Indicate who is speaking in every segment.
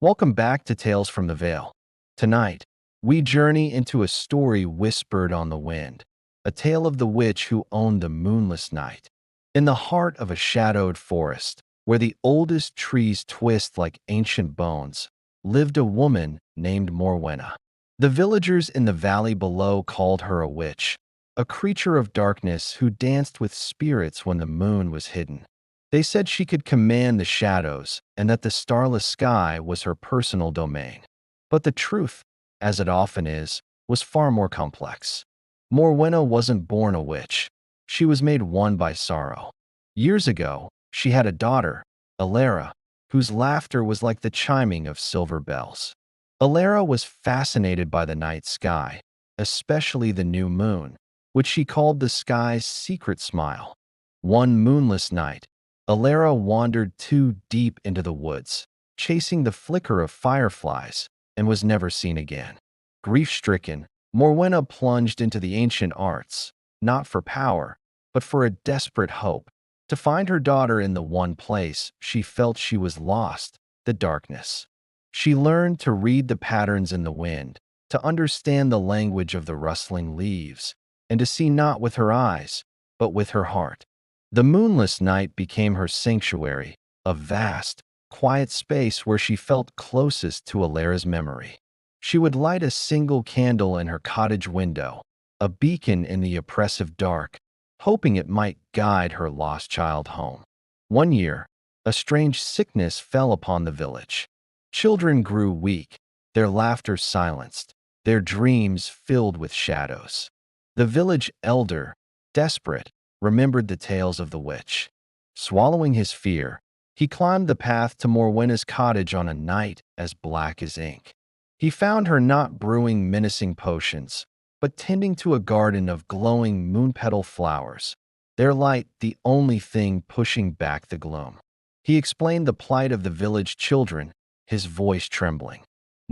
Speaker 1: Welcome back to Tales from the Veil. Tonight, we journey into a story whispered on the wind, a tale of the witch who owned the moonless night. In the heart of a shadowed forest, where the oldest trees twist like ancient bones, lived a woman named Morwena. The villagers in the valley below called her a witch, a creature of darkness who danced with spirits when the moon was hidden. They said she could command the shadows and that the starless sky was her personal domain. But the truth, as it often is, was far more complex. Morwena wasn't born a witch. She was made one by sorrow. Years ago, she had a daughter, Alara, whose laughter was like the chiming of silver bells. Alara was fascinated by the night sky, especially the new moon, which she called the sky's secret smile. One moonless night, Alara wandered too deep into the woods, chasing the flicker of fireflies, and was never seen again. Grief-stricken, Morwena plunged into the ancient arts, not for power, but for a desperate hope, to find her daughter in the one place she felt she was lost, the darkness. She learned to read the patterns in the wind, to understand the language of the rustling leaves, and to see not with her eyes, but with her heart. The moonless night became her sanctuary, a vast, quiet space where she felt closest to Alara's memory. She would light a single candle in her cottage window, a beacon in the oppressive dark, hoping it might guide her lost child home. One year, a strange sickness fell upon the village. Children grew weak, their laughter silenced, their dreams filled with shadows. The village elder, desperate, remembered the tales of the witch. Swallowing his fear, he climbed the path to Morwena's cottage on a night as black as ink. He found her not brewing menacing potions, but tending to a garden of glowing moon-petal flowers, their light the only thing pushing back the gloom. He explained the plight of the village children, his voice trembling.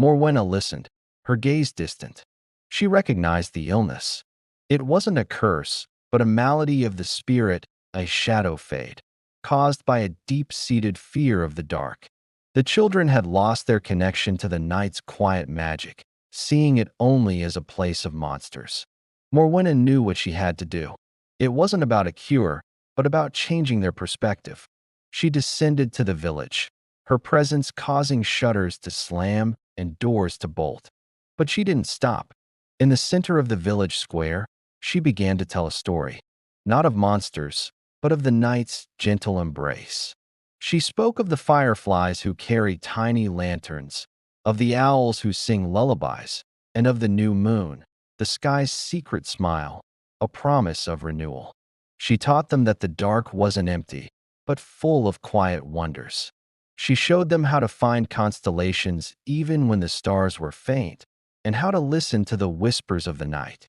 Speaker 1: Morwena listened, her gaze distant. She recognized the illness. It wasn't a curse, but a malady of the spirit, a shadow fade, caused by a deep-seated fear of the dark. The children had lost their connection to the night's quiet magic, seeing it only as a place of monsters. Morwena knew what she had to do. It wasn't about a cure, but about changing their perspective. She descended to the village, her presence causing shutters to slam and doors to bolt. But she didn't stop. In the center of the village square, she began to tell a story, not of monsters, but of the night's gentle embrace. She spoke of the fireflies who carry tiny lanterns, of the owls who sing lullabies, and of the new moon, the sky's secret smile, a promise of renewal. She taught them that the dark wasn't empty, but full of quiet wonders. She showed them how to find constellations even when the stars were faint, and how to listen to the whispers of the night.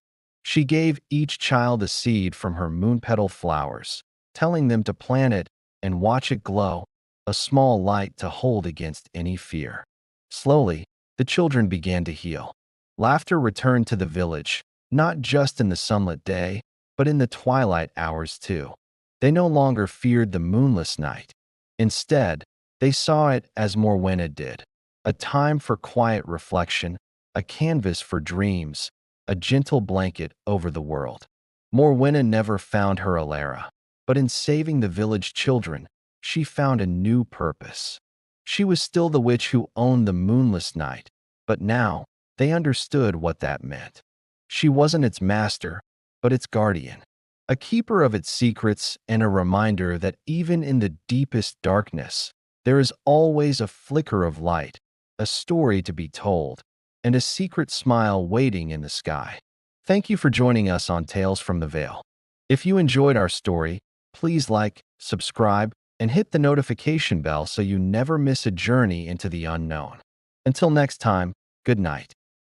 Speaker 1: She gave each child a seed from her moon-petal flowers, telling them to plant it and watch it glow, a small light to hold against any fear. Slowly, the children began to heal. Laughter returned to the village, not just in the sunlit day, but in the twilight hours too. They no longer feared the moonless night. Instead, they saw it as Morwena did, a time for quiet reflection, a canvas for dreams, a gentle blanket over the world. Morwena never found her Alara, but in saving the village children, she found a new purpose. She was still the witch who owned the moonless night, but now they understood what that meant. She wasn't its master, but its guardian, a keeper of its secrets and a reminder that even in the deepest darkness, there is always a flicker of light, a story to be told, and a secret smile waiting in the sky. Thank you for joining us on Tales from the Veil. If you enjoyed our story, please like, subscribe, and hit the notification bell so you never miss a journey into the unknown. Until next time, good night.